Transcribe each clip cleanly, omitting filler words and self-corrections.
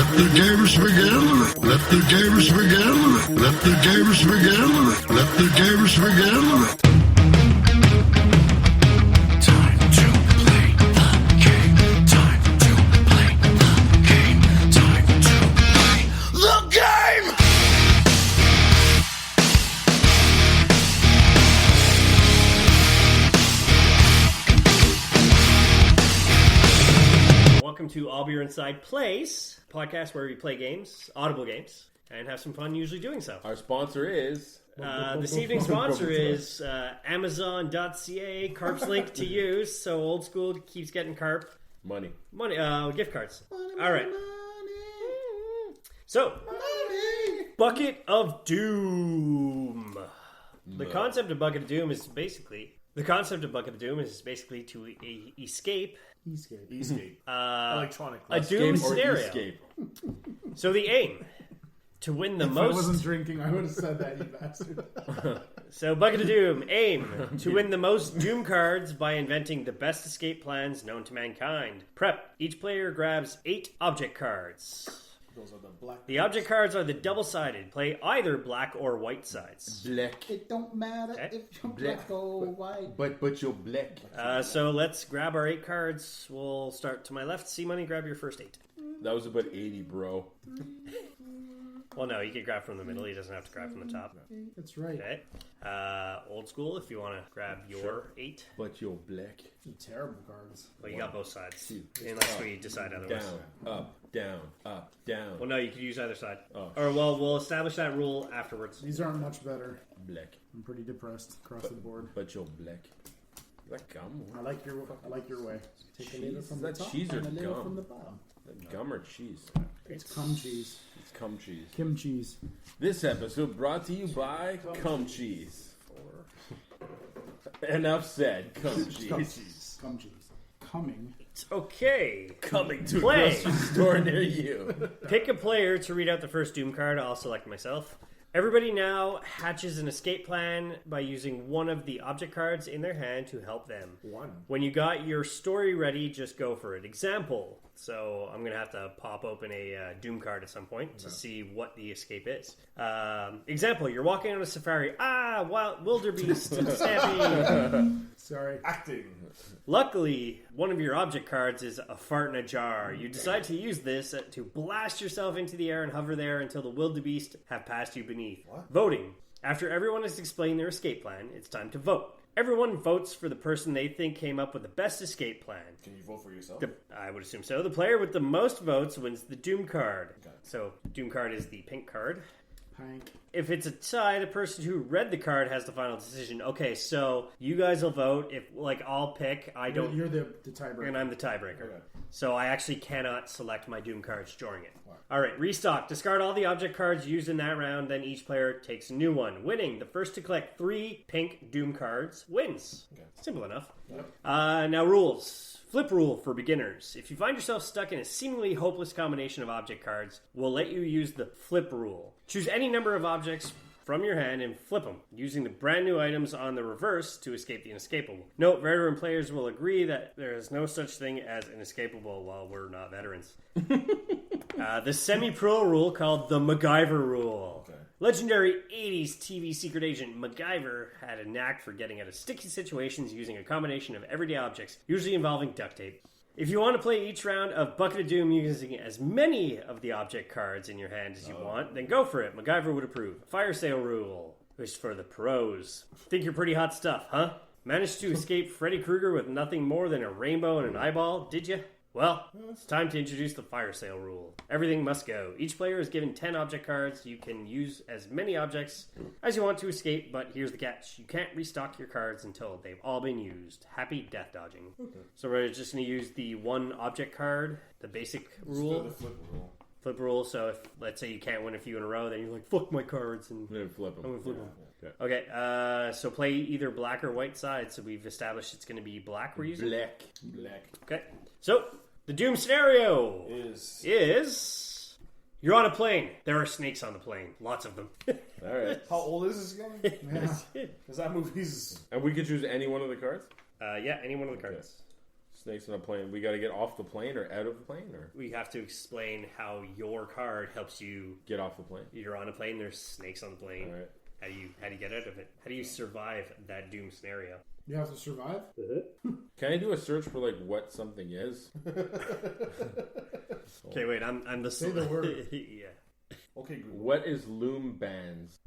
Let the games begin. Let the games begin. Let the games begin. Let the games begin. Time to play the game. Time to play the game. Time to play the game. Welcome to All Beer Inside Place, podcast where we play games, audible games, and have some fun usually doing so. Our sponsor is... This evening's sponsor is Amazon.ca, Carp's link to use, so Old School keeps getting Carp. Money, gift cards. All right. So, Bucket of Doom. The concept of Bucket of Doom is basically to escape Electronic. a Doom escape or scenario. escape. So the aim to win the If most. I wasn't drinking, I would have said that, you bastard. So Bucket of Doom aim to win the most Doom cards by inventing the best escape plans known to mankind. Prep. Each player grabs 8 object cards. Those are the black. The object cards are the double-sided. Play either black or white sides. Black. It don't matter Okay. if you're black or white. But you're black. So let's grab our 8 cards. We'll start to my left. C-Money, grab your first 8. That was about 80, bro. Well, no, you can grab from the middle. He doesn't have to grab from the top. That's right. Okay. Old School, if you want to grab your 8. But you're black. Terrible cards. Well, you got both sides. Unless we decide otherwise. Down, up, down. Well, no, you could use either side. Oh. Or, well, we'll establish that rule afterwards. These aren't much better. Black. I'm pretty depressed across the board. But you're black. Is that gum? I like your way. Take a little Cheese? from Is the that top cheese or and a little gum? from the bottom. That gum or cheese? It's cum cheese. It's cum cheese. Kim cheese. This episode brought to you by cum cheese. Enough said. Cum cheese. Cum cheese. Coming. Okay. Coming to a Play. grocery store near you. Pick a player to read out the first Doom card. I'll select myself. Everybody now hatches an escape plan by using one of the object cards in their hand to help them. When you got your story ready, just go for it. Example. So I'm going to have to pop open a Doom card at some point to see what the escape is. Example, you're walking on a safari. Wild wildebeest, stampede. Sorry. Acting. Luckily, one of your object cards is a fart in a jar. You decide to use this to blast yourself into the air and hover there until the wildebeest have passed you beneath. What? Voting. After everyone has explained their escape plan, it's time to vote. Everyone votes for the person they think came up with the best escape plan. Can you vote for yourself? I would assume so. The player with the most votes wins the Doom card. Okay. So, Doom card is the pink card. Hank. If it's a tie, the person who read the card has the final decision. Okay, so you guys will vote. If, I'll pick. I don't... You're the tiebreaker. And I'm the tiebreaker. Okay. So I actually cannot select my Doom cards during it. Right. Alright, restock. Discard all the object cards used in that round, then each player takes a new one. Winning. The first to collect 3 pink Doom cards wins. Okay. Simple enough. Yep. Now rules. Flip rule for beginners. If you find yourself stuck in a seemingly hopeless combination of object cards, we'll let you use the flip rule. Choose any number of objects from your hand and flip them, using the brand new items on the reverse to escape the inescapable. Note, veteran players will agree that there is no such thing as inescapable while we're not veterans. The semi-pro rule called the MacGyver rule. Okay. Legendary 80s TV secret agent MacGyver had a knack for getting out of sticky situations using a combination of everyday objects, usually involving duct tape. If you want to play each round of Bucket of Doom using as many of the object cards in your hand as you want, then go for it. MacGyver would approve. Fire sale rule, which is for the pros. Think you're pretty hot stuff, huh? Managed to escape Freddy Krueger with nothing more than a rainbow and an eyeball, did you? Well, it's time to introduce the fire sale rule. Everything must go. Each player is given 10 object cards. You can use as many objects as you want to escape, but here's the catch. You can't restock your cards until they've all been used. Happy death dodging. Okay. So we're just going to use the one object card, the basic rule. The flip rule. Flip rule, so if, let's say you can't win a few in a row, then you're like, fuck my cards, and I'm gonna flip them. I'm going to flip them. Okay. Okay, so play either black or white side, so we've established it's going to be black we're using. Black. Okay, so the Doom scenario is you're on a plane. There are snakes on the plane. Lots of them. All right. How old is this again? Yeah. Because that movie's... And we could choose any one of the cards? Yeah, any one of the cards. Snakes on a plane. We got to get off the plane or out of the plane or We have to explain how your card helps you. get off the plane. You're on a plane. There's snakes on the plane. All right. How do you get out of it? How do you survive that doom scenario? You have to survive. Can I do a search for like what something is? Okay, wait. I'm the Say the word. Yeah. Okay, Google. What is loom bands?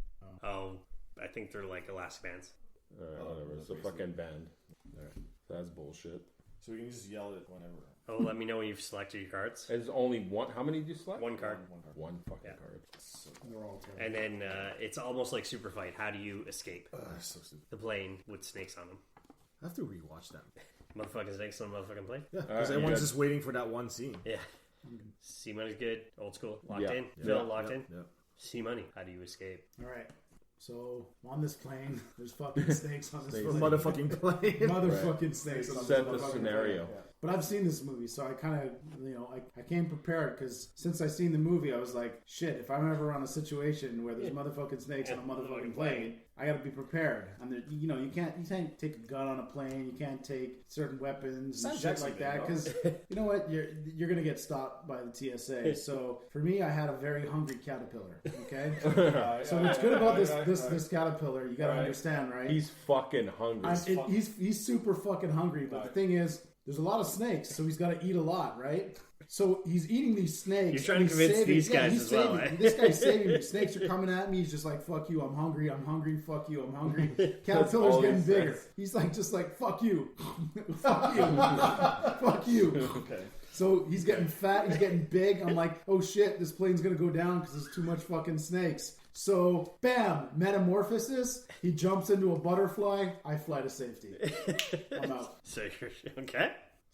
Oh, I think they're like elastic bands. Whatever. It's a fucking band. Alright. That's bullshit. So we can just yell it whenever. Oh, let me know when you've selected your cards. There's only one. How many did you select? One card. One card. One fucking Yeah. card. They're all terrible. And then it's almost like Super Fight. How do you escape So stupid. the plane with snakes on them? I have to rewatch that. Motherfucking snakes on a motherfucking plane? Yeah, because Alright, you everyone's got- just waiting for that one scene. Yeah. C Money's good. Old school. Locked Yeah. in. Yeah. Phil, locked in. Yeah. C Money. How do you escape? All right. So on this plane, there's fucking snakes on this Snakes. plane. Motherfucking plane. Motherfucking snakes on this Set the motherfucking scenario. plane. But I've seen this movie, so I kind of, I came prepared because since I seen the movie, I was like, shit, if I'm ever on a situation where there's motherfucking snakes on a motherfucking plane, I got to be prepared. And there, you can't take a gun on a plane. You can't take certain weapons and Sam shit Jackson like did, that no? because you know what, you're gonna get stopped by the TSA. So for me, I had a very hungry caterpillar. Okay. So what's good about this caterpillar, you got to understand, right? He's fucking hungry. He's super fucking hungry, but the thing is, there's a lot of snakes, so he's got to eat a lot, right? So he's eating these snakes. You're trying to convince these guys he's as well, saving- eh? This guy's saving me. Snakes are coming at me. He's just like, fuck you, I'm hungry, fuck you, I'm hungry. Caterpillar's all he getting bigger. says. He's like, just like, fuck you. Fuck you. Fuck you. Okay. So he's getting fat, he's getting big. I'm like, oh shit, this plane's gonna go down because there's too much fucking snakes. So, bam, metamorphosis. He jumps into a butterfly. I fly to safety. I'm out. So you're okay.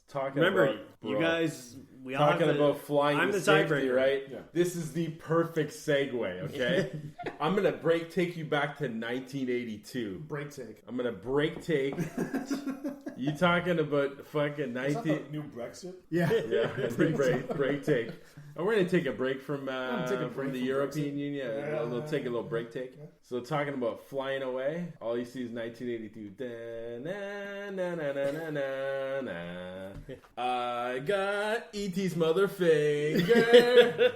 Talking Remember, about, you bro, guys. We all talking have to, about flying I'm to the safety, tiebreaker. right? Yeah. This is the perfect segue. Okay, I'm gonna take you back to 1982. Break take. I'm gonna take. You talking about fucking Is that 19? the new Brexit? Yeah. Yeah, break take. And we're gonna take a break from take a break from the from European Union. Yeah. We'll take a little break take. So talking about flying away, all you see is 1982. Da-na-na-na-na-na-na. I got E.T.'s mother finger.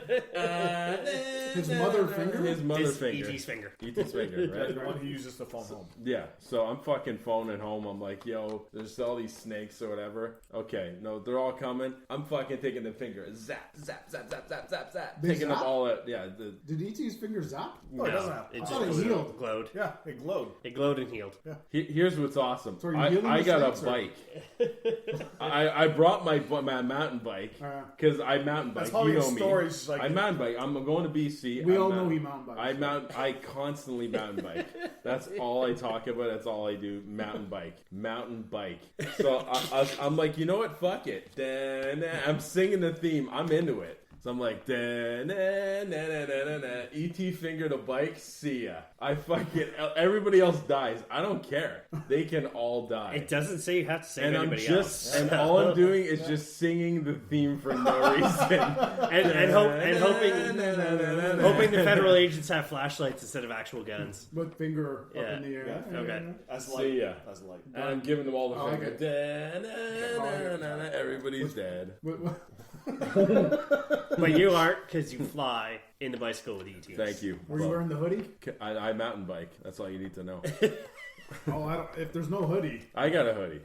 His mother finger? His mother His finger. E.T.'s finger. E.T.'s finger, The right? one he uses to phone home. Yeah, so I'm fucking phoning home. I'm like, yo, there's all these snakes or whatever. Okay, no, they're all coming. I'm fucking taking the finger. Zap, zap, zap, zap, zap, zap, zap. They Taking them zap? all out. Yeah, Did E.T.'s finger zap? No, it doesn't have. It I just thought it glowed. healed. glowed. Yeah, it glowed. It glowed and healed. Here's what's awesome. So are you healing I the got a snakes, or- bike. I brought my mountain bike because I mountain bike. That's probably You a know me. story. It's like- I mountain bike. I'm going to BC. We I all mountain- know he mountain bikes. I constantly mountain bike. That's all I talk about. That's all I do. Mountain bike. So I'm like, you know what? Fuck it. I'm singing the theme. I'm into it. So I'm like, E.T. finger to bike, see ya. I fucking, everybody else dies. I don't care. They can all die. It doesn't say you have to save And I'm anybody just, else. and all I'm doing is just singing the theme for no reason. and hoping the federal agents have flashlights instead of actual guns. With finger up Yeah. in the air. Yeah. Okay. That's See light. ya. That's light. And I'm giving them all the I like finger. Everybody's dead. What- But you aren't because you fly in the bicycle with ETs. Thank you. Were you wearing the hoodie? I mountain bike. That's all you need to know. Oh, I don't, if there's no hoodie. I got a hoodie.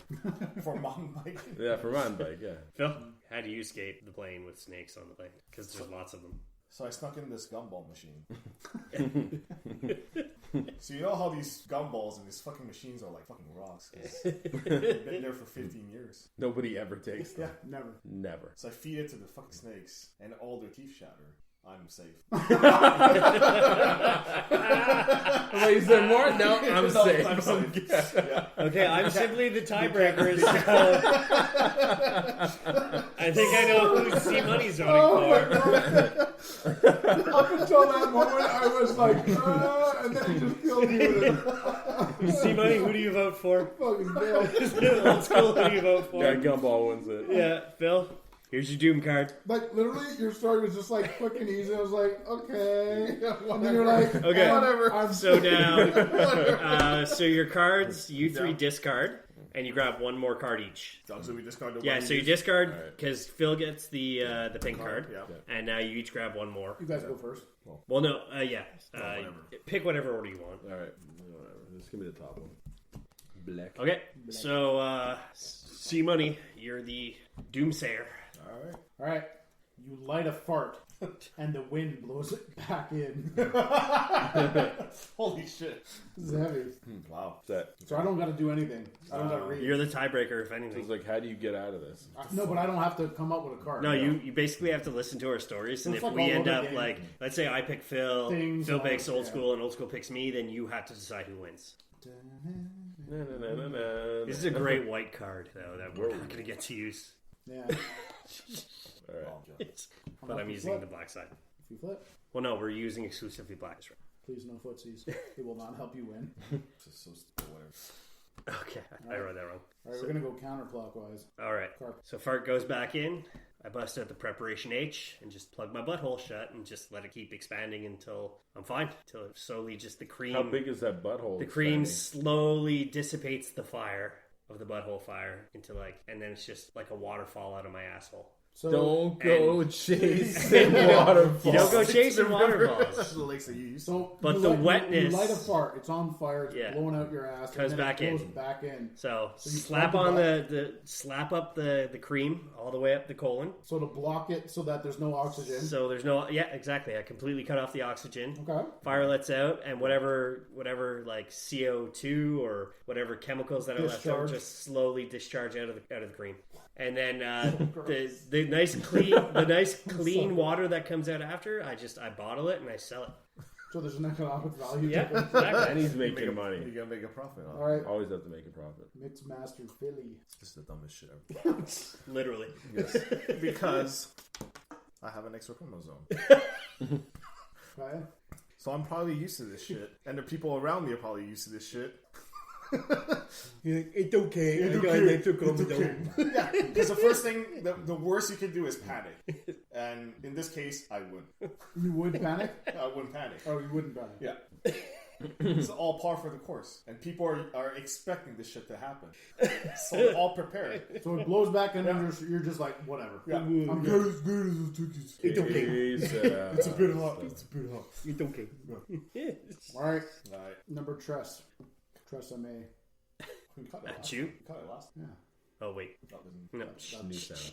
For mountain bike. Yeah, for mountain bike, yeah. Phil, how do you escape the plane with snakes on the plane? Because there's lots of them. So I snuck in this gumball machine. So you know how these gumballs and these fucking machines are like fucking rocks? 'Cause they've been there for 15 years. Nobody ever takes them. Never. Never. So I feed it to the fucking snakes, and all their teeth shatter. I'm safe. Wait, is there more? No, I'm No, safe. I'm safe. Yeah. Okay, I'm simply the tiebreaker. So I think I know who C Money's voting for. Up until that moment, I was like, and then he just killed me with it. C Money, who do you vote for? Fucking Bill. Old school, who do you vote for? Yeah, gumball wins it. Yeah, Phil, here's your doom card. Like, literally, your story was just like quick and easy. I was like, okay. And then you're like, Okay. whatever. I'm So now, so your cards, you three discard. and you grab one more card each. So we discard the Yeah, one so you use. discard because Phil gets the pink card, Yeah. and now you each grab one more. You guys go first. Well, no, yeah, whatever. pick whatever order you want. All right, whatever. Just give me the top one. Black. Okay, so C Money, you're the Doomsayer. All right. All right. You light a fart, and the wind blows it back in. Holy shit. This is heavy. Wow. That. So I don't got to do anything. I don't got to read. You're the tiebreaker, if anything. It's like, how do you get out of this? No, but I don't have to come up with a card. No, you basically have to listen to our stories, and It's if like we all end over up game. like, let's say I pick Phil, Things Phil like- picks Old yeah. School, and Old School picks me, then you have to decide who wins. Na-na-na-na-na. This is a great white card, though, that we're not going to get to use. Yeah. All right. But I'm using the black side. If you flip, Well, no, we're using exclusively black. please no footsies. It will not help you win. Just so whatever. Okay, I wrote that wrong. All right, we're gonna go counterclockwise. All right. Carp. So fart goes back in. I bust out the preparation H and just plug my butthole shut and just let it keep expanding until I'm fine. Until it slowly just the cream. How big is that butthole? The cream expanding? slowly dissipates the fire of the butthole fire into and then it's just like a waterfall out of my asshole. So Don't go chasing waterfalls. You don't go chasing waterfalls. the lakes that you used. So, But you the light- wetness- You light a fart. It's on fire. It's Yeah. blowing out your ass. Comes and then back it in. goes back in. So you slap plug on the slap up the cream all the way up the colon. So to block it so that there's no oxygen. So there's no exactly. I completely cut off the oxygen. Okay. Fire lets out, and whatever like CO2 or whatever chemicals that are left over Discharge. just slowly discharge out of the cream. And then the nice clean water that comes out after, I bottle it and I sell it. So there's an economic value. Yeah, to it. exactly. And he's making money. You're gonna make a profit on it. All right. Always have to make a profit. Mixed Master Philly. This is the dumbest shit ever. Literally. Yes. Because I have an extra chromosome. Okay. So I'm probably used to this shit. And the people around me are probably used to this shit. It's okay. It's I got okay. an extra chromosome. Yeah, because the first thing, the worst you can do is panic. And in this case, I wouldn't. You would panic? I wouldn't panic. Oh, you wouldn't panic. Yeah. It's all par for the course. And people are expecting this shit to happen. So they're all prepared. So it blows back in and you're just like, whatever. Yeah. I'm good. as good as the cookies. It's okay. It's a bit hot. It's a bit hot. It's okay. All right. Alright. Number Tress. Tress MA. We cut it At last. you? We cut it last. Yeah. Oh wait, That wasn't- no, That's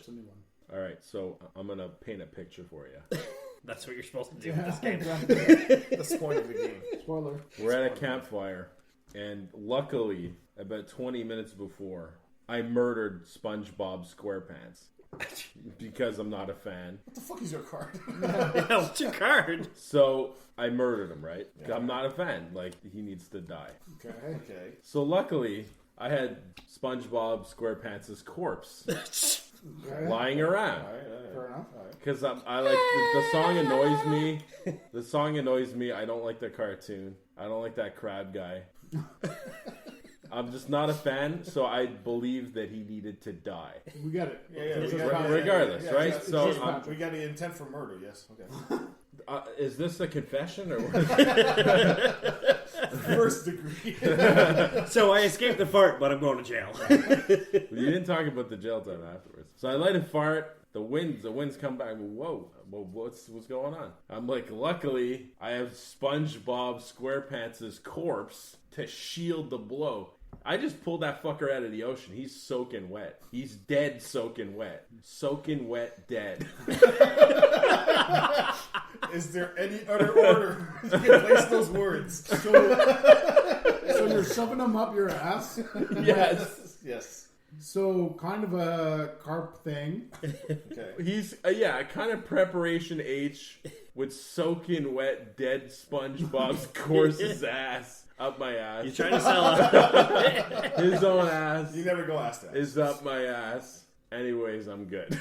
a new one. All right, so I'm gonna paint a picture for you. that's what you're supposed to do with this game. Exactly. That's the point of the game. Spoiler. We're at a campfire, and luckily, about 20 minutes before, I murdered SpongeBob SquarePants because I'm not a fan. What the fuck is your card? Yeah, what's your card? So I murdered him, right? I'm not a fan. Like, he needs to die. Okay. Okay. So luckily, I had SpongeBob SquarePants' corpse Okay. lying around. Alright. Fair enough. Because I like the song annoys me. The song annoys me. I don't like the cartoon. I don't like that crab guy. I'm just not a fan, so I believe that he needed to die. We get it. Yeah, It's we just got pound- it. Regardless, Yeah, right? it's So just I'm- pound. We got the intent for murder, yes. Okay. is this a confession or what? First degree. So I escaped the fart, but I'm going to jail. You didn't talk about the jail time afterwards. So I light a fart. The winds come back. Whoa, what's going on? I'm like, luckily, I have SpongeBob SquarePants' corpse to shield the blow. I just pulled that fucker out of the ocean. He's soaking wet. He's dead, soaking wet. Soaking wet, dead. Is there any other order you can place those words? So you're shoving them up your ass? Yes. Yes. So kind of a carp thing. Okay. He's, kind of preparation H with soaking wet, dead SpongeBob's course's ass up my ass. You're trying to sell out. His own ass You never go ask that. is up my ass. Anyways, I'm good.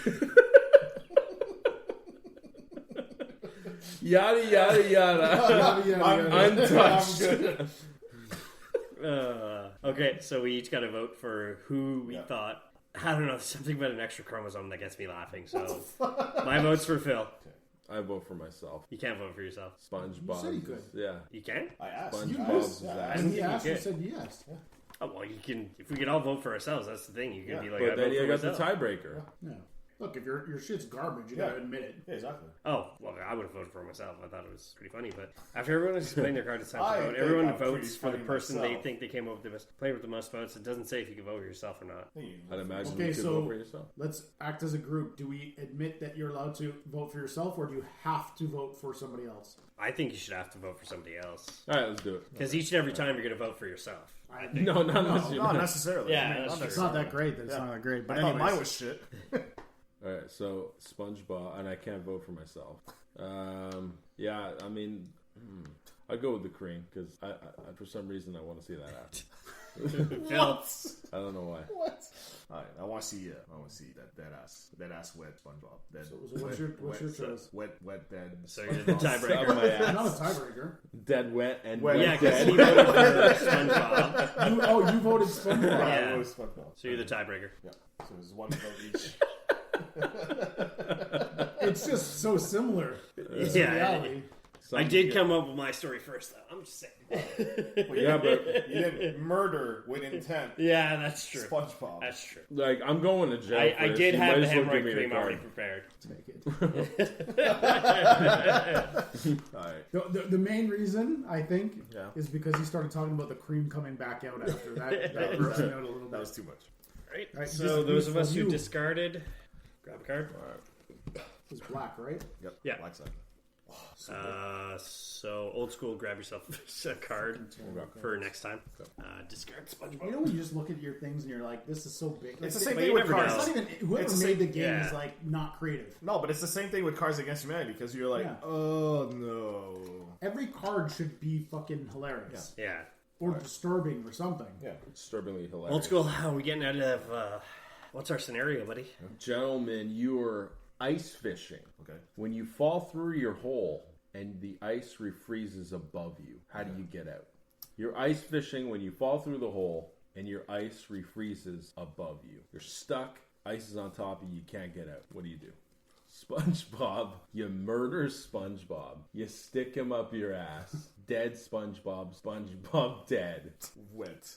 Yada, yada, yada. Untouched. I'm good. Okay, so we each got to vote for who we thought. I don't know, something about an extra chromosome that gets me laughing. So my vote's for Phil. I vote for myself. You can't vote for yourself. SpongeBob. You said you could. Yeah. You can? I asked. SpongeBob's I ass. didn't He think you asked, you could. said yes. Oh, well, you can. If we could all vote for ourselves, that's the thing. You can be like, I But then vote you for got the myself. tiebreaker. Yeah. Look, if your shit's garbage, you gotta admit it. Yeah, exactly. Oh, well, I would have voted for myself. I thought it was pretty funny. But after everyone has explained their card, it's time I to vote. think Everyone I'm votes pretty for the funny person they myself. think they came up with playing with the most votes. It doesn't say if you can vote for yourself or not. I'd imagine Okay, you could so vote for yourself. let's act as a group. Do we admit that you're allowed to vote for yourself, or do you have to vote for somebody else? I think you should have to vote for somebody else. All right, let's do it. Because each and every time you're going to vote for yourself. I think No, not unless you. Not necessarily. Yeah, I mean, that's not it's not that great. That it's not that great. But I thought anyways, mine was shit. All right, so SpongeBob, and I can't vote for myself. Yeah, I mean, I'd go with the cream because I for some reason I want to see that happen. Phil, I don't know why. What? All right, I want to see that ass wet SpongeBob. So what's your choice? Wet dead. so you're the Up tiebreaker. my ass. Not a tiebreaker. Dead wet and Wet. wet Yeah, because dead. he voted for SpongeBob. You voted SpongeBob. Yeah. It was SpongeBob. So you're the tiebreaker. Yeah. So there's one vote each. It's just so similar. It's Yeah. reality. I did come up with my story first, though. I'm just saying. Well, Yeah, but you didn't murder with intent. Yeah, that's true. SpongeBob. That's true. like I'm going to jail. I first. did You have might the as well give hemorrhoid me cream card. already prepared. Take it. All right. The main reason, I think, Yeah. is because he started talking about the cream coming back out after that. That grossed me out a little That bit. was too much. Right. Right, So this those is of us for who you. discarded, grab a card. It's black, right? Yep. Yeah. Like that. So old school, grab yourself a card for next time. Discard SpongeBob. You know when you just look at your things and you're like, this is so big. It's the Like, same but thing you with never cards. know. It's not even whoever It's the made the same- game yeah. is like not creative. No, but it's the same thing with Cards Against Humanity because you're like, Yeah. oh no. Every card should be fucking hilarious Yeah. or disturbing or something. Yeah. Disturbingly hilarious. Old school. How are we getting out of? What's our scenario, buddy? Gentlemen, you are ice fishing. Okay. When you fall through your hole and the ice refreezes above you, how do you get out? You're ice fishing when you fall through the hole and your ice refreezes above you. You're stuck, ice is on top of you, you can't get out. What do you do? SpongeBob, you murder SpongeBob. You stick him up your ass. Dead SpongeBob, SpongeBob dead. Wet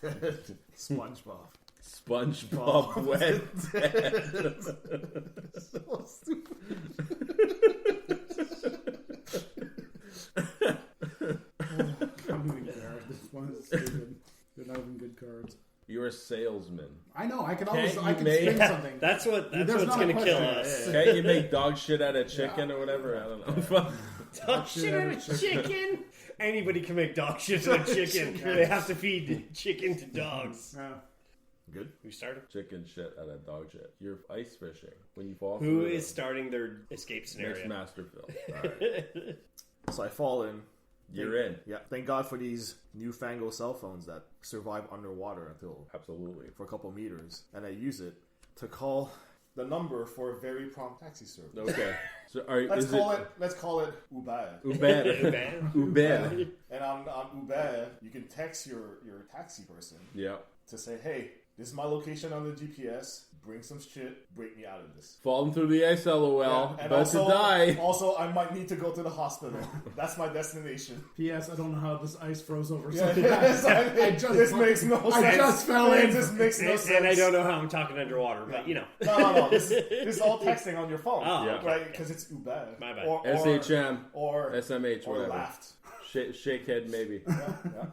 dead SpongeBob. SpongeBob wet dead. So stupid. I'm even care. This one is stupid. They're not even good cards. You're a salesman. I know. I can Can't always. you I can make- spin something. That's There's what's not a going to kill question. us. Can't you make dog shit out of chicken or whatever? I don't know. Dog shit out of chicken. Anybody can make dog shit out of chicken. They have to feed chicken to dogs. Yeah. Good. Who started? Chicken shit out of dog shit. You're ice fishing when you fall. Who through is it. starting their escape Next scenario? Masterfield? So I fall in. You're in. Yeah. Thank God for these newfangled cell phones that survive underwater until Absolutely. for a couple meters, and I use it to call the number for a very prompt taxi service. Okay. So Let's call it Uber. Uber. Uber. And on Uber, you can text your taxi person Yeah. to say, "Hey, this is my location on the GPS. Bring some shit. Break me out of this." Falling through the ice, lol. And About to die. Also, I might need to go to the hospital. That's my destination. P.S. I don't know how this ice froze over. Yeah, So this makes no sense. I just fell in. This makes no sense. And I don't know how I'm talking underwater, but you know. No. This is all texting on your phone, Oh, Yeah. right? Because it's Uber. My bad. Or SHM. or SMH. or Whatever. laughed. Shakehead maybe. Yeah.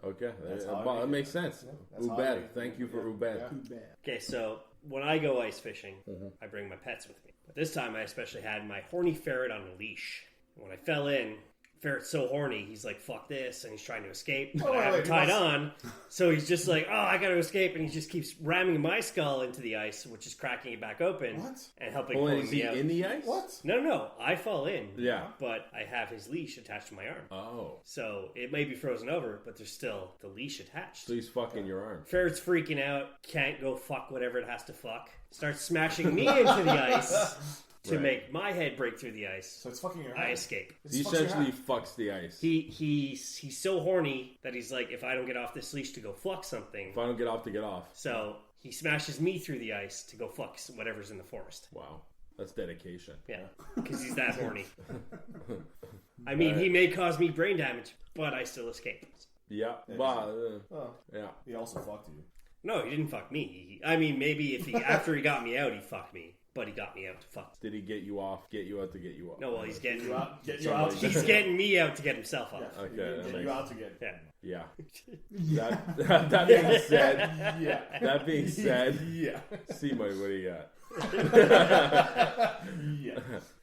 Okay. That's how I Well, make that it. makes sense. That's how I Ubed. make it. Thank you for Yeah. Ubed. Yeah. Too bad. Okay, so when I go ice fishing, I bring my pets with me. But this time I especially had my horny ferret on a leash. When I fell in, ferret's so horny, he's like, fuck this, and he's trying to escape. But I have him wait, tied you must- on, so he's just like, oh, I gotta escape, and he just keeps ramming my skull into the ice, which is cracking it back open. What? And helping Oh, pulling is me he out. in the ice? What? No, I fall in. Yeah. But I have his leash attached to my arm. Oh. So it may be frozen over, but there's still the leash attached. So he's fucking your arm. Ferret's freaking out, can't go fuck whatever it has to fuck. Starts smashing me into the ice to Right. make my head break through the ice. So it's fucking your I hand. escape. It's He fucking your essentially hand. fucks the ice. He's so horny that he's like, if I don't get off this leash to go fuck something, If I don't get off to get off. so he smashes me through the ice to go fuck whatever's in the forest. Wow. That's dedication. Yeah, because he's that horny. I mean, he may cause me brain damage, but I still escape. Yeah. Yeah, Well, Oh, yeah. he also fucked you. No, he didn't fuck me. I mean, maybe if he after he got me out, he fucked me. But he got me out to fuck. Did he get you off? Get you out to get you off? No, well, he's getting Get you out to he's getting me out to get himself off. Yeah. Okay, Get that you makes- out to get. Yeah. Yeah. That being said, Yeah. that being said, Yeah. see, Mike, what do you got? Yeah.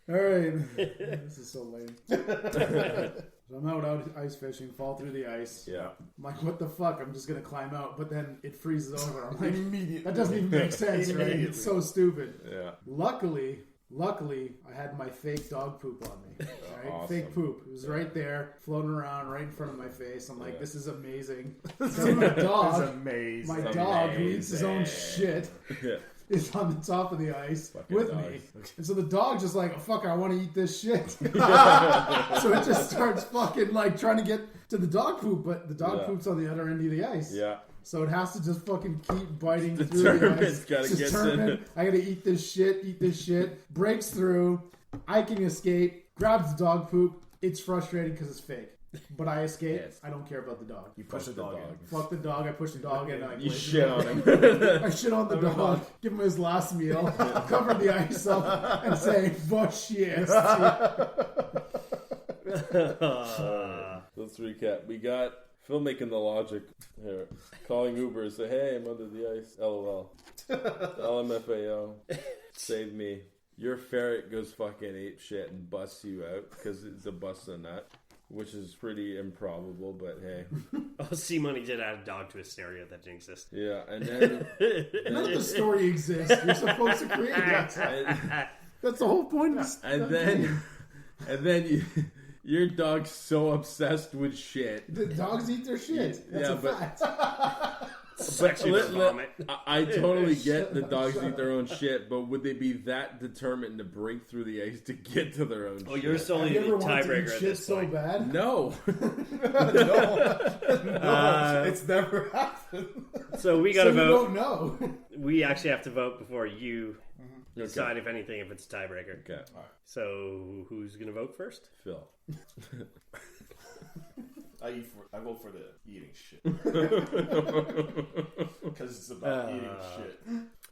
All right. This is so lame. So I'm out ice fishing, fall through the ice. Yeah. I'm like, what the fuck? I'm just gonna climb out, but then it freezes over. I'm like, Immediately. that doesn't even make sense, right? Immediately. It's so stupid. Yeah. Luckily, I had my fake dog poop on me. Right? Awesome. Fake poop. It was right there, floating around right in front of my face. I'm like, Yeah. this is amazing. So my dog, amazing. my dog who eats his own shit, Yeah. is on the top of the ice Fucking with dogs. me. And so the dog's just like, oh, fuck, I want to eat this shit. So it just starts fucking like trying to get to the dog poop, but the dog Yeah. poop's on the other end of the ice. Yeah. So it has to just fucking keep biting through the Determined. ice. Gotta get Determined. to- I gotta eat this shit. Breaks through. I can escape. Grabs the dog poop. It's frustrating because it's fake. But I escape. Yes. I don't care about the dog. You push the the dog. dog. in. Fuck the dog. I push the dog in. You shit on him. I shit on the dog, give him his last meal, cover the ice up, and say, "Fuck yes." Let's recap. We got filmmaking the logic here. Calling Uber and say, hey, I'm under the ice. LOL. LMFAO. Save me. Your ferret goes fucking ape shit and busts you out because it's a bust on that. Which is pretty improbable, but hey. Oh, C-Money did add a dog to a scenario that didn't exist. Yeah, and then... None of the story exists. You're supposed to create it. That's the whole point of this. and then your dog's so obsessed with shit. The dogs eat their shit. That's Yeah, a but- fact. Sexually vomit. I totally get the dogs eat their own shit, but would they be that determined to break through the ice to get to their own Oh, shit? you're Have solely you the ever wanted to tiebreaker eat at shit this so point. bad? No. It's never happened. So we So got to you vote. don't know. We actually have to vote before you Okay. decide if anything, if it's a tiebreaker. Okay. So who's going to vote first? Phil. I vote for the eating shit. Because it's about eating shit.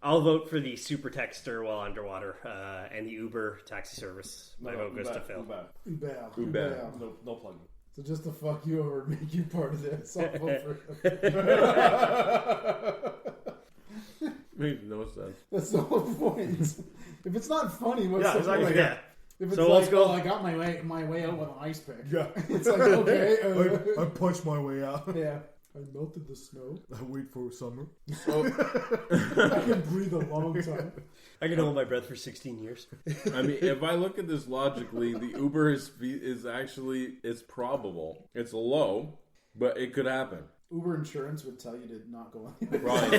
I'll vote for the super texter while underwater and the Uber taxi service. My vote goes to bad, Phil. bad. Bam. Too bad. Bam. No plugging. So just to fuck you over and make you part of this, I'll vote for him. Makes no sense. That's the whole point. If it's not funny, what's the exactly. point? Yeah. If it's So like, let's go. oh, I got my way out with an ice pick. Yeah. It's like, okay. I punched my way out. yeah. I melted the snow. I wait for summer. I can breathe a long time. I can hold my breath for 16 years. I mean, if I look at this logically, the Uber is actually, it's probable. It's low, but it could happen. Uber insurance would tell you to not go on. Right.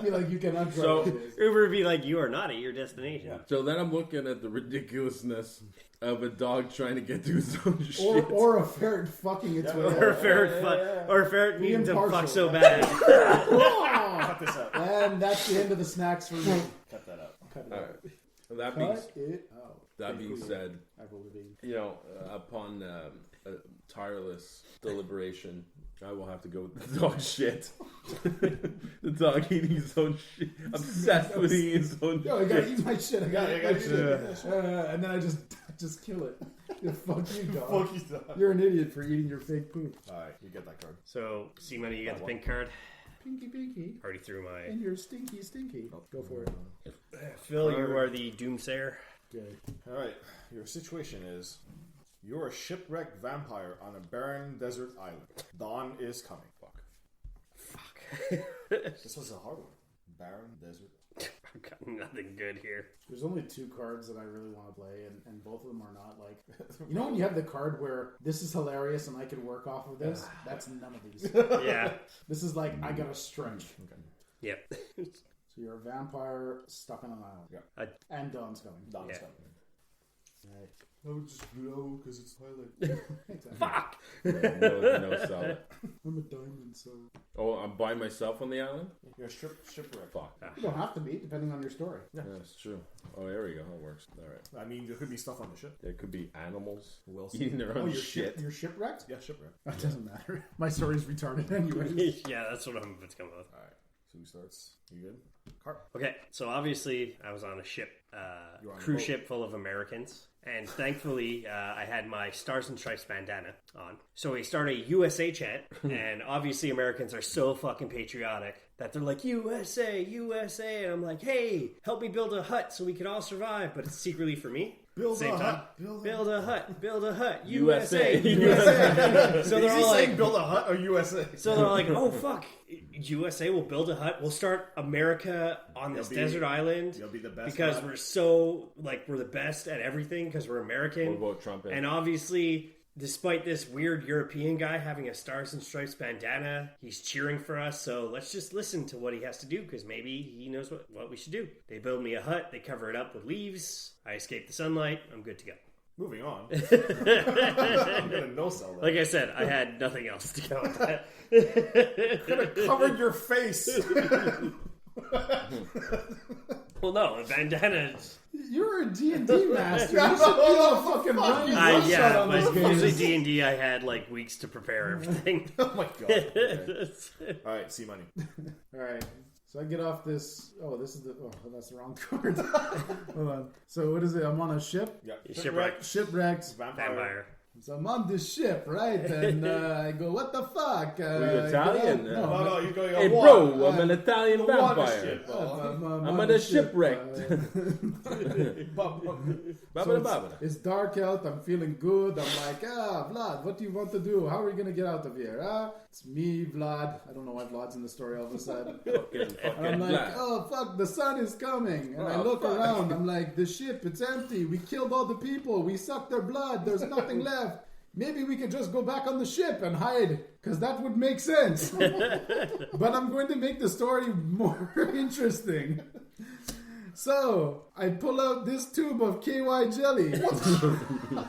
Be like, you cannot drive So- today. Uber would be like, you are not at your destination. So then I'm looking at the ridiculousness of a dog trying to get to his own shit. Or a ferret fucking its way Or a out. ferret, or a ferret needing to impartial. fuck so bad. Cut this out. And that's the end of the snacks for me. Cut that out. Cut it All out. right. That being, Cut it out. that being said, I voted in. you know, upon tireless deliberation, I will have to go with the dog shit. The dog eating his own shit. Obsessed with eating his own Yo, I gotta shit. eat my shit. I gotta eat my gotta shit. And then I just kill it. Yeah, fuck you, dog. Fuck you, dog. You're an idiot for eating your fake poop. Alright, you get that card. So, C-Money, you got the pink card. Pinky. Already threw my... And you're stinky. Go for it. Phil, you are the doomsayer. Okay. Alright, your situation is you're a shipwrecked vampire on a barren desert island. Dawn is coming. Fuck. This was a hard one. Barren desert. I've got nothing good here. There's only two cards that I really want to play, and both of them are not like... You know when you have the card where this is hilarious and I can work off of this? That's none of these. Yeah. This is like, I gotta stretch. Yep. So you're a vampire stuck on an island. Yeah. And Dawn's coming. Dawn is Yeah. coming. I would just blow because it's Twilight. Exactly. Fuck! No salad. I'm a diamond, so. Oh, I'm by myself on the island? You're shipwrecked. Fuck. You don't have to be, depending on your story. Yeah, that's true. Oh, there we go. That works. All right. I mean, there could be stuff on the ship. There could be animals Well, eating their Oh, own you're shit. You're shipwrecked? Yeah, shipwrecked. That doesn't matter. My story's retarded anyway. Yeah, that's what I'm about to come up with. All right. So who starts? You good? Cart. Okay, so obviously I was on a ship, You were on a cruise boat. ship full of Americans, and thankfully I had my Stars and Stripes bandana on. So we start a USA chant, and obviously Americans are so fucking patriotic that they're like, USA, USA, and I'm like, hey, help me build a hut so we can all survive, but it's secretly for me. Build Same a time. hut. Build a hut, USA. USA. So Is they're he all saying like, build a hut or USA? so they're like, oh fuck, USA will build a hut. We'll start America on this be- desert island You'll be the best. because lad. we're so like we're the best at everything because we're American. What about Trump? And obviously, despite this weird European guy having a Stars and Stripes bandana, he's cheering for us. So let's just listen to what he has to do because maybe he knows what we should do. They build me a hut. They cover it up with leaves. I escape the sunlight. I'm good to go. Moving on. I'm gonna no sell that. Like I said, I had nothing else to go with that. Covered your face. Well, no, the bandana. You're a D&D master. You should be all fucking running roughshod Yeah, on but those games. usually D&D, I had like weeks to prepare everything. Oh my god. Okay. All right, see money. All right. So I get off this. Oh, this is the. Oh, that's the wrong card. Hold on. So what is it? I'm on a ship. Yeah, Shipwreck. Shipwrecked. Vampire. So I'm on this ship, right? And I go, what the fuck? You're Italian? No, No, no, you're going on Hey, one. bro, I'm an Italian vampire. Ship. I'm on a shipwrecked. So it's dark out. I'm feeling good. I'm like, Vlad, what do you want to do? How are we gonna get out of here? It's me, Vlad. I don't know why Vlad's in the story all of a sudden. Fucking And I'm like, black. oh fuck, the sun is coming. And I Oh, look fuck. around. I'm like, the ship, it's empty. We killed all the people. We sucked their blood. There's nothing left. Maybe we could just go back on the ship and hide, because that would make sense. But I'm going to make the story more interesting. So, I pull out this tube of KY jelly, and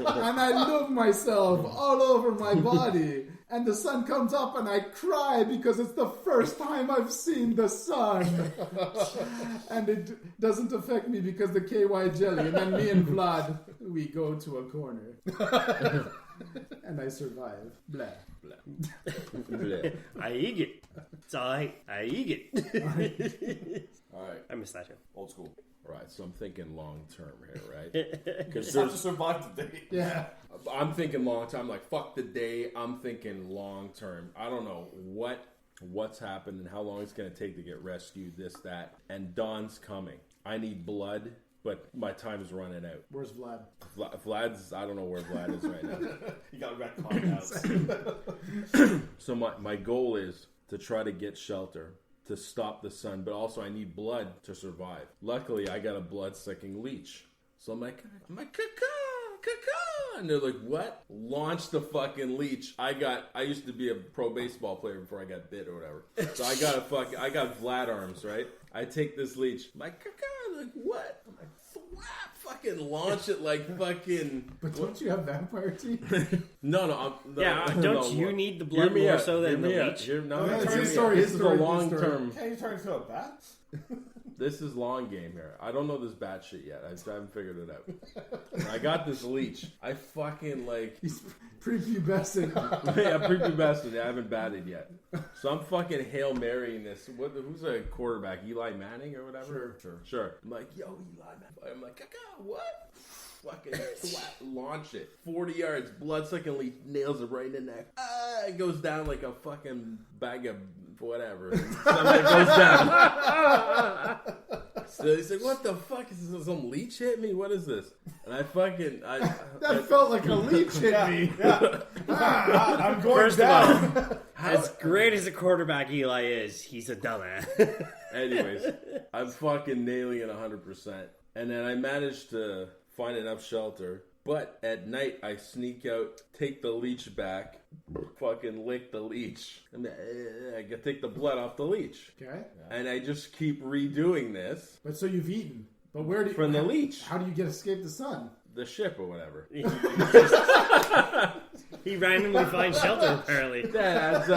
I lube myself all over my body. And the sun comes up and I cry because it's the first time I've seen the sun. And it doesn't affect me because the KY jelly. And then me and Vlad, we go to a corner. And I survive. Blah. Bleh. I eat it. It's alright. I eat it. All right, I missed that show. Old school. right. So I'm thinking long term here, right? Because Just have to survive the day. Yeah. I'm thinking long term. Like fuck the day. I'm thinking long term. I don't know what's happened and how long it's gonna take to get rescued. This, that, and Dawn's coming. I need blood, but my time is running out. Where's Vlad? Vlad's. I don't know where Vlad is right now. You got retconned out. So my goal is to try to get shelter to stop the sun, but also I need blood to survive. Luckily, I got a blood-sucking leech. So I'm like, caca, and they're like, what? Launch the fucking leech. I used to be a pro baseball player before I got bit or whatever. So I got Vlad arms, right? I take this leech. I'm like, caca, like what? I'm like, thwap, fucking launch it like fucking. But don't you have vampire teeth? No. Don't you need the blood more so than the leech? No, Yeah, hear me his out. story, This his is story, a his long story. term. Can you turn into a bat? This is long game here. I don't know this bat shit yet. I haven't figured it out. And I got this leech. I fucking like. He's prepubescent. Yeah, prepubescent. I haven't batted yet. So I'm fucking Hail Marying this. Who's a quarterback? Eli Manning or whatever? Sure. I'm like, yo, Eli Manning. I'm like, caca, what? Fucking launch it. 40 yards, blood-sucking leech, nails it right in the neck. It goes down like a fucking bag of whatever. Something goes down. So he's like, what the fuck? Is this some leech hit me? What is this? And I fucking... That felt like a leech hit me. I'm going First down. of all, as great as a quarterback Eli is, he's a dumbass. Anyways, I'm fucking nailing it 100%. And then I managed to find enough shelter. But at night, I sneak out, take the leech back, fucking lick the leech. And I can take the blood off the leech. Okay. And I just keep redoing this But so you've eaten. But where do you... from the leech. How do you escape the sun? the ship or whatever. He randomly finds shelter, apparently. Yeah, that's,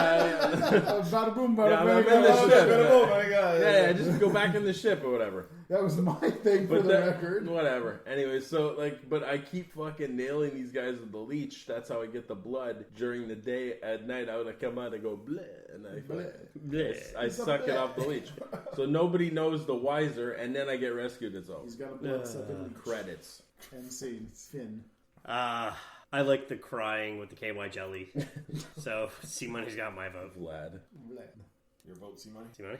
Bada boom, yeah, bada I'm bang. in the ship. Oh my god. Yeah, just go back in the ship or whatever. That was my thing for But the that, record. whatever. Anyway, so like, but I keep fucking nailing these guys with the leech. That's how I get the blood during the day. At night, I would come out and go bleh, and I suck it off the leech. So nobody knows the wiser, and then I get rescued. It's all He's got a blood sucking leech. credits. And scene. Finn. I like the crying with the KY jelly. So, C-Money's got my vote. Vlad. Your vote, C-Money? C-Money?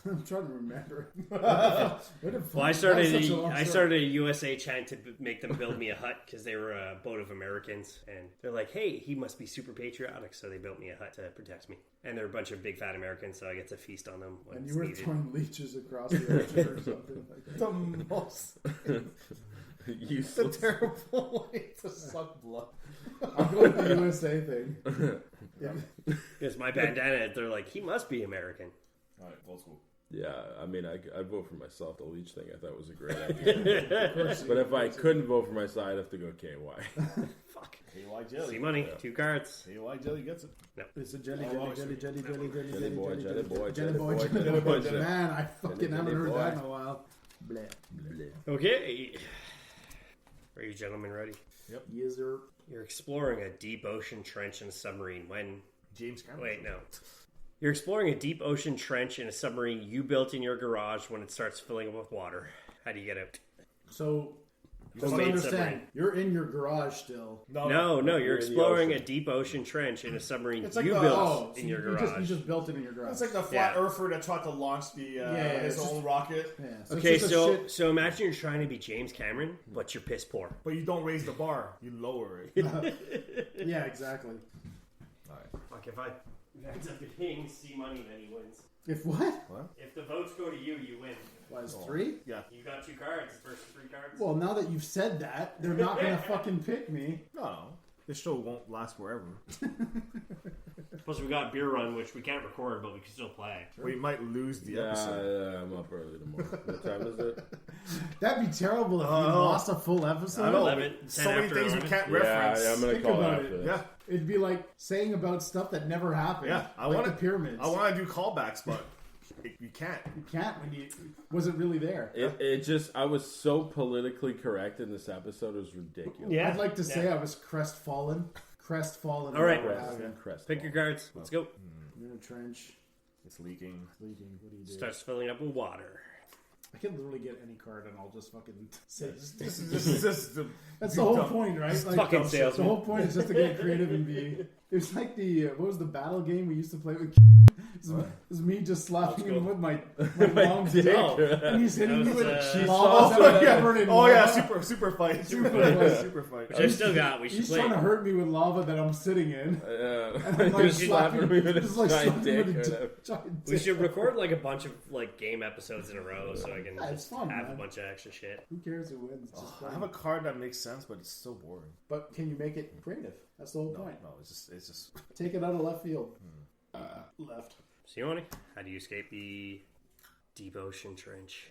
I'm trying to remember. Well, I started a USA chant to make them build me a hut because they were a boat of Americans, and they're like, "Hey, he must be super patriotic," so they built me a hut to protect me. And they're a bunch of big fat Americans, so I get to feast on them when And it's you were needed. throwing leeches across the ocean or something like that. The most Useless. terrible way to suck blood. I'll go with the USA thing. Yeah. Because my bandana, they're like, "He must be American." Alright, old school. Yeah, I mean, I vote for myself. The leech thing I thought was a great idea. But if I couldn't vote for myself, I'd have to go KY. Fuck. KY jelly. C-Money, 2 cards. KY jelly gets it. It's a jelly, Oh, jelly, jelly, jelly, jelly, jelly, Jelly boy, jelly boy, jelly jelly boy, boy, jelly jelly boy. boy. Man, I fucking Jelly haven't heard boy. that in a while. Bleh. Okay. Are you gentlemen ready? Yes, sir. You're exploring a deep ocean trench in a submarine when... James Cameron. Wait, no. You're exploring a deep ocean trench in a submarine you built in your garage when it starts filling up with water. How do you get out? So, just to Homemade understand, submarine. you're in your garage still. No, you're You're in the exploring a ocean. deep ocean trench in a submarine It's like you the- built so in your you garage. just built it in your garage. It's like the flat Yeah. earther that tried to launch the it's his just- own rocket, Yeah, Okay, it's just a shit- so imagine you're trying to be James Cameron, but you're piss poor. but you don't raise the bar, you lower it. yeah, exactly. Fuck, if I ends up hitting C-Money, then he wins. If what? If the votes go to you, you win. Was 3? Yeah. You got 2 cards versus 3 cards. Well, now that you've said that, they're not gonna fucking pick me. No. This show won't last forever. Plus, we got Beer Run, which we can't record, but we can still play. We might lose the Yeah, episode. I'm up early tomorrow. What time is it? That'd be terrible if we lost a full episode. I know. 11, 10 So many after things 11. we can't Yeah, reference. I'm gonna Think call about after it. this. Yeah. It'd be like saying about stuff that never happened. Yeah, I like want the pyramids. I want to do callbacks, but you can't. You can't when you wasn't really there. It just, I was so politically correct in this episode, it was ridiculous. Yeah. I'd like to say I was crestfallen. Crestfallen. All right. over what Crest, happened. crest Pick your cards. Let's go. You're in a trench. It's leaking. Leaking. What do you do? Starts filling up with water. I can literally get any card and I'll just fucking say. This is the That's the whole point, right? Like, fucking the salesman. whole point is just to get creative and be. It was like the what was the battle game we used to play with? It was me just slapping him with my long dick, and he's hitting me with lava that was covered in Oh lava. yeah, super fight. Super fight. Super fight. Which I still got. We should He's play. trying to hurt me with lava that I'm sitting in. And I'm You're slapping me with a just like giant slapping dick. with or a whatever. giant We dick. should record like a bunch of like game episodes in a row, so I can Yeah, it's just fun, have man. a bunch of extra shit. Who cares who wins? It's just I fun. have a card that makes sense, but it's still boring. But can you make it creative? That's the whole point. No, it's just. Take it out of left field. Left. Sione, how do you escape the deep ocean trench?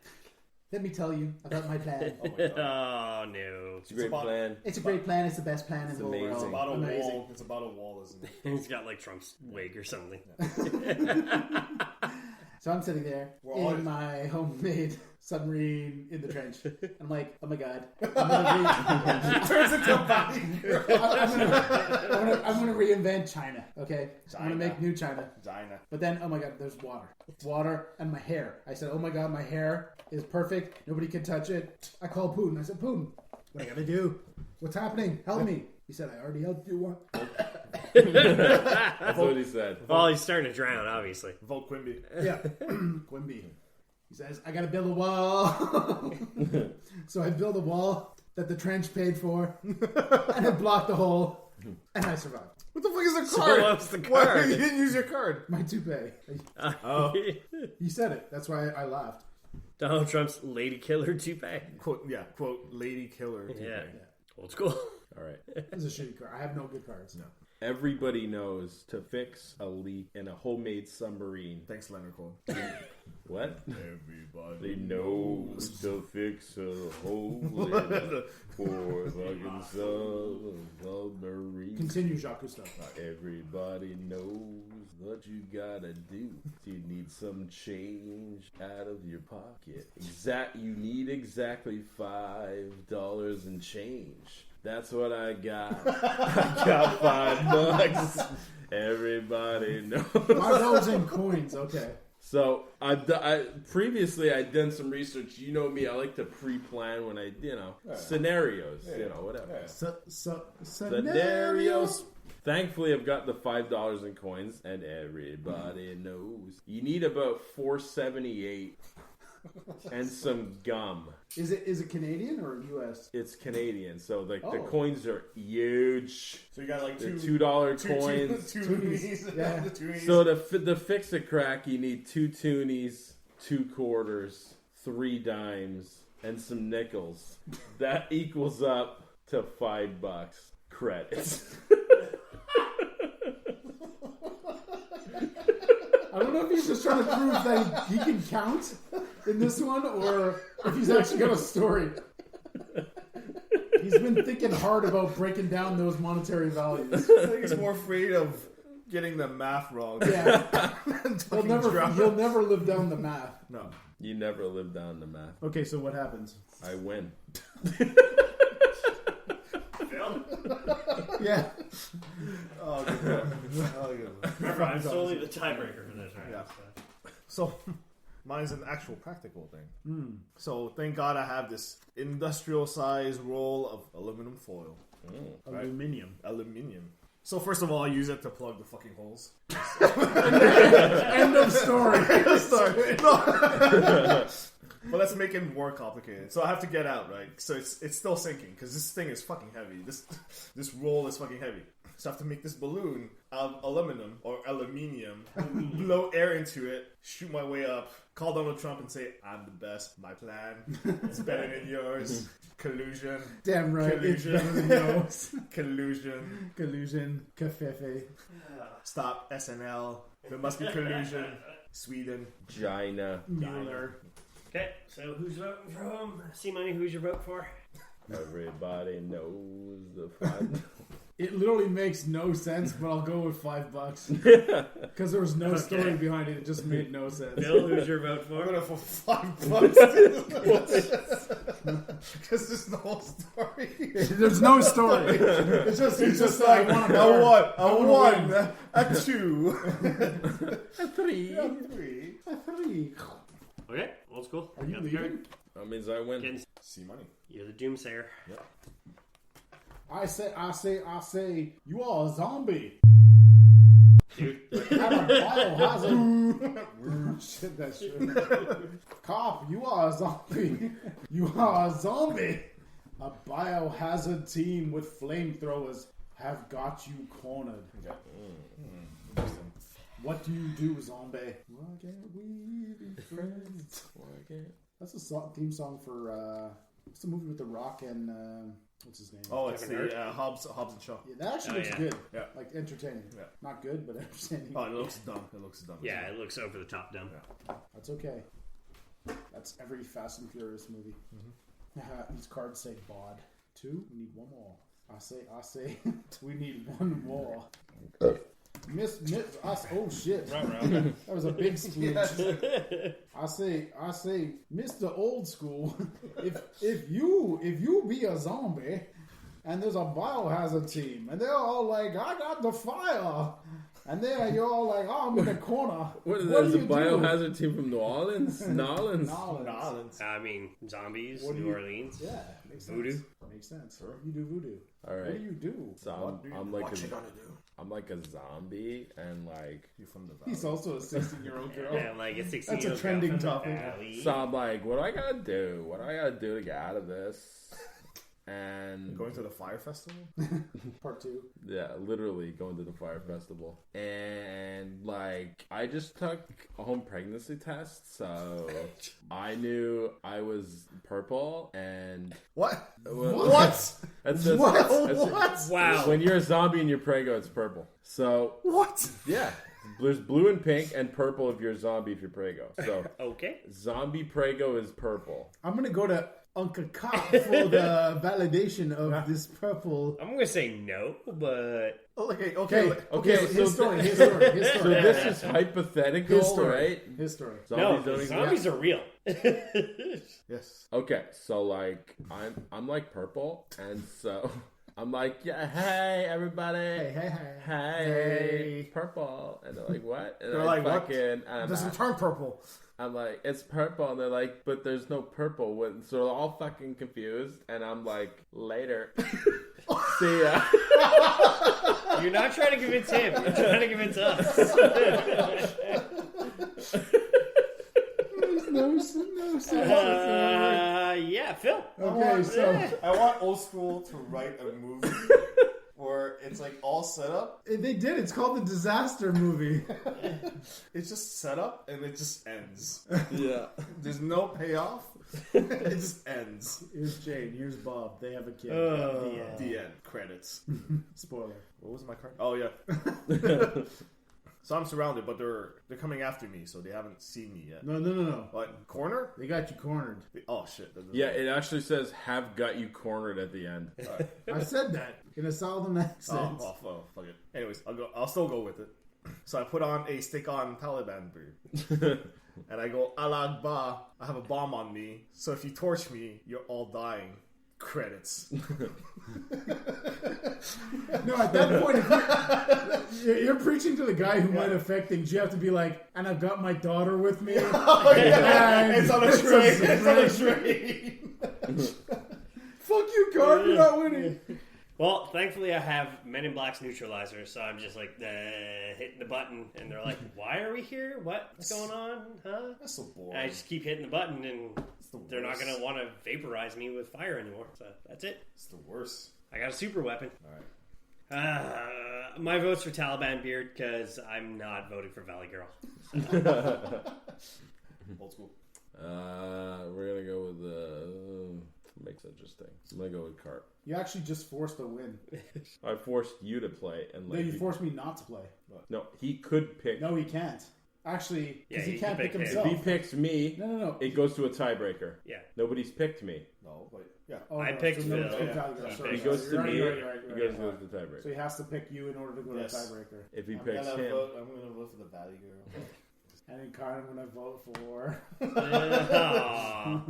Let me tell you about my plan. Oh my god. Oh no. It's a great about- plan. It's a great plan. It's the best plan in the whole amazing. world. It's about a Amazing. wall. It's about a wall, isn't it? He's got like Trump's wig or something. So I'm sitting there We're all- in my homemade submarine in the trench. I'm like, oh my god, I'm gonna, Turns into a body. I'm gonna reinvent China. Okay, I'm gonna China. make new China. Dinah. But then, oh my god, there's water, and my hair. I said, oh my god, my hair is perfect. Nobody can touch it. I called Putin. I said, Putin, what I gotta do? What's happening? Help me. He said, I already helped you once. That's what he said. Well, he's starting to drown, obviously. Vote Quimby. Yeah, Quimby. He says, I gotta build a wall. So I build a wall that the trench paid for, and it blocked the hole, and I survived. What the fuck is the So card? what's the Why card? you didn't use your card? My toupee. Oh. He said it. That's why I laughed. Donald Trump's lady killer toupee. Quote, yeah, quote, lady killer. Yeah. Old school. All right. This is a shitty card. I have no good cards. No. Everybody knows to fix a leak in a homemade submarine. Thanks, Leonard Cohen. What? Everybody They knows to fix a hole in a poor fucking submarine. Continue, Jacques Cousteau. Everybody knows what you gotta do. You need some change out of your pocket. You need exactly $5 and change. That's what I got. I got $5. Everybody knows. $5 in coins. Okay. So previously I'd done some research. You know me, I like to pre-plan when scenarios, whatever. Scenarios. Thankfully, I've got the $5 in coins, and everybody knows you need about $4.78 and some gum. Is it Canadian or U.S.? It's Canadian, so the coins are huge. So you got like the two $2 coins. two toonies. Yeah. The toonies. So to fix a crack, you need 2 toonies, 2 quarters, 3 dimes, and some nickels. That equals up to $5 credits. I don't know if he's just trying to prove that he can count in this one, or if he's actually got a story. He's been thinking hard about breaking down those monetary values. I think he's more afraid of getting the math wrong. Yeah, than he'll never live down the math. No. You never live down the math. Okay, so what happens? I win. Yeah. Oh, good one. Remember, I'm solely the tiebreaker for this, right? Yeah. So, mine's an actual practical thing. So, thank God I have this industrial-sized roll of aluminum foil. Right? Aluminium. So, first of all, I use it to plug the fucking holes. End of story. Sorry. No. But let's make it more complicated. So I have to get out, right? So it's still sinking because this thing is fucking heavy. This roll is fucking heavy. So I have to make this balloon out of aluminum or aluminium, blow air into it, shoot my way up, call Donald Trump and say, I'm the best. My plan is better than yours. Collusion. Damn right. Collusion. It's better than yours. Collusion. Collusion. Cafefe. Stop SNL. There must be collusion. Sweden. China. Mueller. Okay, so who's voting for whom? See money, who's your vote for? Everybody knows the 5. It literally makes no sense, but I'll go with $5 because there was no story behind it. It just made no sense. Bill, who's your vote I'm for? gonna for $5 because there's no whole story. There's no story. It's just like I won. A 2. A 3. A 3. a 3. Okay, old school. Are you Got the leaving? card. That means I win. Getting- See money. You're the doomsayer. Yeah. I say, you are a zombie. Dude, Have a biohazard. Shit, that's true. Cop, you are a zombie. You are a zombie. A biohazard team with flamethrowers have got you cornered. Interesting. What do you do, zombie? Why can't we be friends? That's a theme song for what's the movie with The Rock and what's his name? Oh, it's Kevin the Hobbs and Shaw. Yeah, that actually Oh, looks yeah. good. Yeah. Like entertaining. Yeah. Not good, but entertaining. Oh, it looks dumb. It looks dumb. yeah, it looks over the top dumb. That's okay. That's every Fast and Furious movie. These cards say bod. 2, we need 1 more. I say, we need 1 more. Miss, us. Oh shit! That was a big splooge. I say, Mr. Old School. If you be a zombie, and there's a biohazard team, and they're all like, I got the fire, and then you're all like, oh, I'm in the corner. What is What that? do Is a you do? biohazard team from New Orleans? Nolans? Nolans. I mean, zombies, What do New you- Orleans. Yeah, makes sense. Voodoo? Makes sense. You do voodoo. All What right. do you do? So I'm like What you a, gonna do? I'm like a zombie, and like You from the He's valley. also a 16-year-old girl. Yeah, like a 16 That's a trending topic. so I'm like, what do I gotta do? What do I gotta do to get out of this? and Going to the fire festival? Part 2. yeah, literally going to the fire festival. And like I just took a home pregnancy test, so I knew I was purple. And What? what? That's What? Wow. When you're a zombie and you're prego, it's purple. So What? yeah, there's blue and pink and purple if you're a zombie if you're prego. So Okay. zombie prego is purple. I'm gonna go to Uncle Cop for the validation of this purple. I'm gonna say no, but Okay. Okay, his so story. His story. His So story. this is hypothetical, His story. right? His story. no, Zombies the don't zombies are real. Yes. Okay, so like I'm like purple, and so I'm like, yeah, hey everybody, Hey. hey, purple, and they're like, what? And They're I like, what? fucking, and Doesn't turn purple. I'm like, it's purple, and they're like, but there's no purple. So they're all fucking confused, and I'm like, later, see ya. You're not trying to convince him. You're trying to convince us. Yeah, Phil. Okay, so I want old school to write a movie where it's like all set up. they did. It's called the Disaster Movie. It's just set up and it just ends. Yeah. There's no payoff. It just ends. Here's Jane. Here's Bob. They have a kid. The end. Credits. Spoiler. What was my card? Oh yeah. So I'm surrounded, but they're coming after me, so they haven't seen me yet. No. What, corner? They got you cornered. Oh shit. That doesn't- Yeah, it actually says "have got you cornered" at the end. I said that in a southern accent. Oh, fuck it. Anyways, I'll still go with it. So I put on a stick-on Taliban beard. And I go, Allah Akbar, I have a bomb on me, so if you torch me, you're all dying. Credits. No, at that point, if you're preaching to the guy who might affect things. You have to be like, and I've got my daughter with me. It's on a train. It's on a train. Fuck you, Carp. You're not winning. Well, thankfully I have Men in Black's neutralizer, so I'm just like hitting the button, and they're like, "Why are we here? What's going on? Huh?" That's so boring. And I just keep hitting the button, and the they're not worst. going to want to vaporize me with fire anymore. So that's it. It's the worst. I got a super weapon. Alright. My vote's for Taliban beard because I'm not voting for Valley Girl. Old school. We're gonna go with makes interesting. I'm gonna go with Carp. You actually just forced a win. I forced you to play, and No, like you forced me not to play. no, he could pick. No, he can't. Actually, because Yeah, he he can't can pick pick himself. If he picks me, No. it goes to a tiebreaker. Yeah. Nobody's picked me. No, but yeah. Oh, I no, picked so no, Phil. it's Yeah. Valley Girl. He Sorry, He goes sorry. to me. You're He right. goes to the tiebreaker. So he has to pick you in order to go Yes. to tiebreaker. If he I'm picks gonna him, vote for the Valley Girl. And then Kyle, I'm going to vote for. Aw,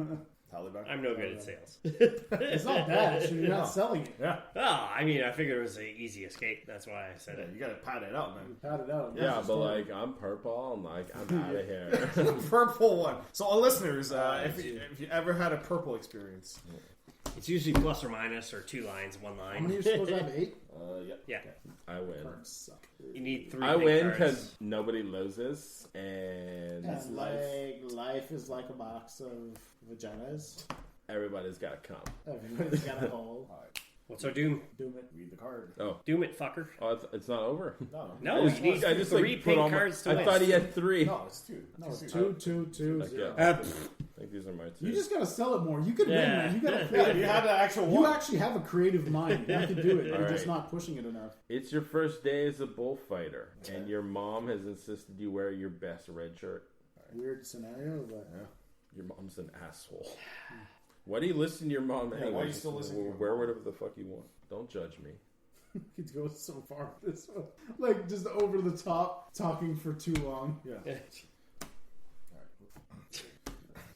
Taliban. I'm no good at sales. It's not bad. Actually, you're not selling it. Yeah. I mean, I figured it was an easy escape. That's why I said Yeah, it. you gotta pat it out, man. Pat it out. yeah, That's but the story. like I'm purple, and like I'm out of here. Purple one. So, all listeners, if you ever had a purple experience, It's usually plus or minus, or 2 lines, 1 How many are line. you supposed to have? 8? yeah. Yeah. I win. Cards suck. You need 3 I big win cards. because nobody loses, and It's like life is like a box of vaginas. everybody's got to come. Everybody's got a hole. What's our doom? Doom it. Read the card. Doom it, fucker. Oh, it's not over. No. No, you need I just 3 like put pink on. cards to I win. thought he had 3. No, it's 2. No, it's 2, 2, 2, Like, 0. yeah. I think these are my 2. You just gotta sell it more. You can win, Yeah. man. You gotta Yeah, play. you had the actual You one. actually have a creative mind. You can do it. You're just Alright. not pushing it enough. It's your first day as a bullfighter, and your mom has insisted you wear your best red shirt. Weird scenario, but Your mom's an asshole. Why do you listen to your mom anyway? why are you still listening to your Wear mom? whatever the fuck you want. Don't judge me. it goes so far with this one. Like just over the top, talking for too long. Yeah.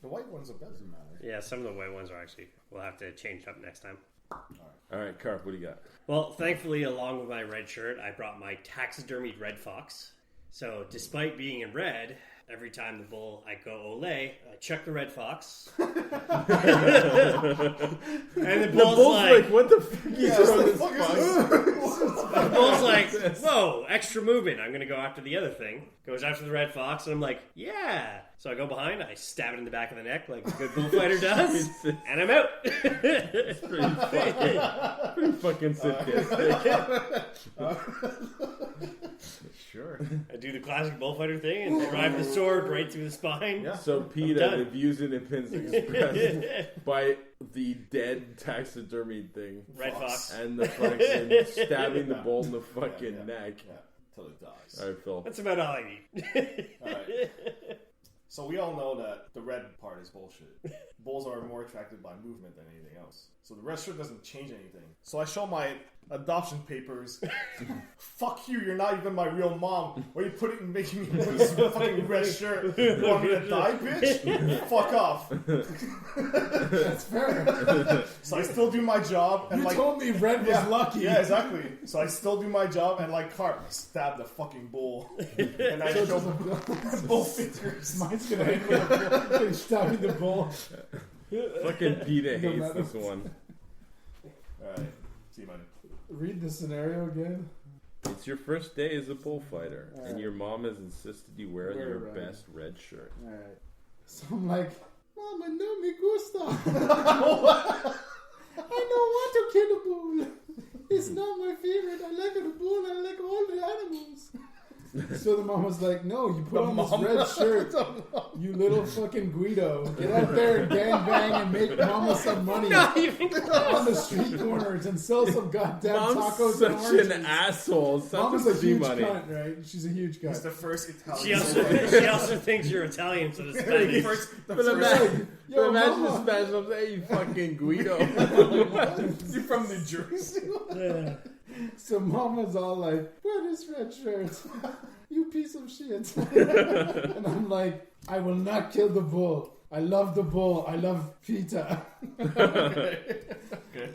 The white ones are better. Doesn't matter. Yeah, some of the white ones are actually. We'll have to change up next time. All right, Carp, what do you got? Well, thankfully, along with my red shirt, I brought my taxidermied red fox. So, despite being in red, every time the bull I go ole, I chuck the red fox, and the bull's, like, what the fuck is wrong with this the bull's like, whoa, extra movement. I'm going to go after the other thing. Goes after the red fox, and I'm like, yeah. So I go behind, I stab it in the back of the neck like a good bullfighter does, and I'm out. Pretty fucking sadistic. Sure. I do the classic bullfighter thing and drive the sword right through the spine. Yeah. So PETA, done. the views and opinions expressed by the dead taxidermy thing. Red fox. And the fucking stabbing the bull in the fucking neck. Yeah. Till it dies. Alright, Phil. That's about all I need. Alright. So we all know that the red part is bullshit. Bulls are more attracted by movement than anything else. So the red shirt doesn't change anything. So I show my adoption papers. Fuck you, you're not even my real mom. Why are you making me wear this fucking red shirt? You want me to die, bitch? Fuck off. That's fair. So I still do my job and You told me red was lucky. Yeah, exactly. So I still do my job and like Carp, I stab the fucking bull. And I show bull figures. Mine's gonna end with stabbing the bull. Fucking PETA No hates matter. this one. Alright. See you, man. Read the scenario again. It's your first day as a bullfighter, and Alright. your mom has insisted you wear Wear your red. best red shirt. Alright. So I'm like, Mama, no me gusta. I don't want to kill a bull. It's not my favorite. I like a bull. I like all the animals. So the mom was like, no, you put on this red shirt. You little fucking Guido. Get out there and gangbang and make mama some money Not even on the street corners and sell some goddamn Mom's tacos and such oranges. an asshole. Such Mama's a a huge money. cunt, right? She's a huge It's cunt. the first She Italian. she also thinks you're Italian, so it's The Spanish. first, But first imagine, Yo, but imagine mama. the Spanish, I'm saying, you fucking Guido. you're from New Jersey. So mama's all like, wear this red shirt. You piece of shit. And I'm like, I will not kill the bull. I love the bull. I love PETA.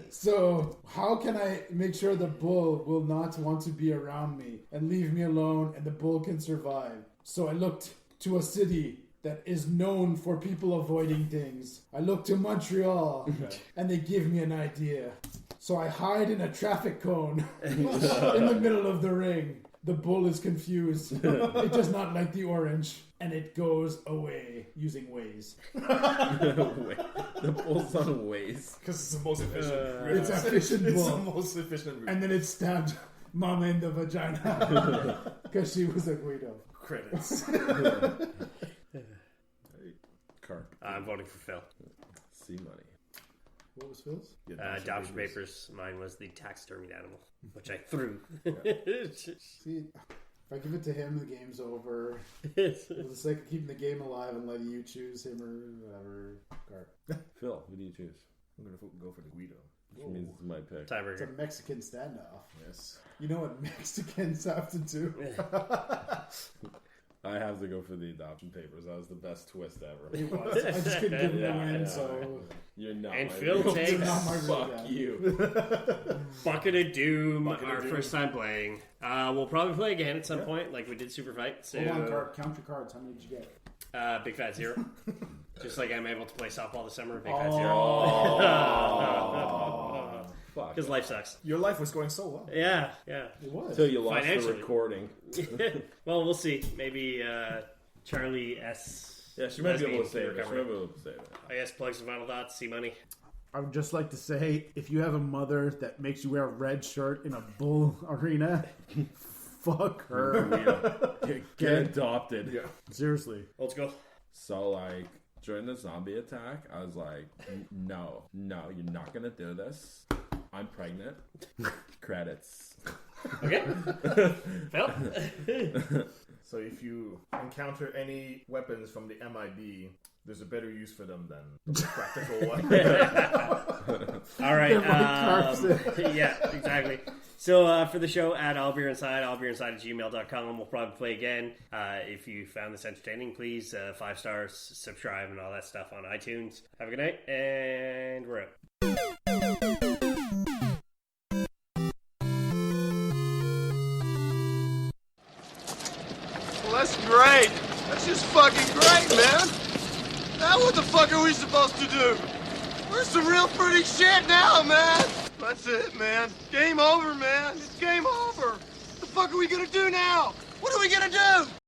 So how can I make sure the bull will not want to be around me and leave me alone and the bull can survive? So I looked to a city that is known for people avoiding things. I looked to Montreal and they give me an idea. So I hide in a traffic cone in the middle of the ring. The bull is confused. It does not like the orange. And it goes away using Waze. The bull's on Waze. Because it's the most efficient route. It's a efficient It's the bull. most efficient route. And then it stabbed Mama in the vagina. Because she was a Guido. Credits. Carp. I'm voting for Phil. See money. What was Phil's? Adoption papers. Mine was the taxidermied animal, which I threw. See, if I give it to him, the game's over. For the sake of keeping the game alive and letting you choose him or whatever. Carp. Phil, who do you choose? I'm going to go for the Guido. Which means it's my pick. It's a Tiebreaker. Mexican standoff. Yes. You know what Mexicans have to do? I have to go for the adoption papers. That was the best twist ever. It was. I just couldn't give him Yeah, the I win, know. so... You're not And my Phil real takes- dad. Not my real Fuck dad. you. Bucket of Doom, Bucket of our Doom. first time playing. We'll probably play again at some point, like we did Super Fight. So, Hold on, Carp. Count your cards. How many did you get? Big Fat Zero. Just like I'm able to play softball this summer, Big Fat Oh. Zero. Fuck. Because life sucks. Your life was going so well. Yeah. It was. Until you lost the Financially. recording. Well, we'll see. Maybe Charlie S. Yeah, she might be able to Lesbian save it. She recovery. might be able to save it. I guess plugs and final thoughts. See money. I would just like to say, if you have a mother that makes you wear a red shirt in a bull arena, fuck her. Get adopted. Yeah. Seriously. Let's go. So, like, during the zombie attack, I was like, no, you're not gonna do this. I'm pregnant. Credits. Okay. Phil? So if you encounter any weapons from the MIB, there's a better use for them than the practical one. All right. They're my carbs. Yeah, exactly. So for the show, at allbeerinside, allbeerinside@gmail.com. We'll probably play again. If you found this entertaining, please 5 stars, subscribe, and all that stuff on iTunes. Have a good night, and we're out. Well, that's great. That's just fucking great, man. Now what the fuck are we supposed to do? We're some real pretty shit now, man. That's it, man. Game over, man. It's game over. The fuck are we gonna do now? What are we gonna do?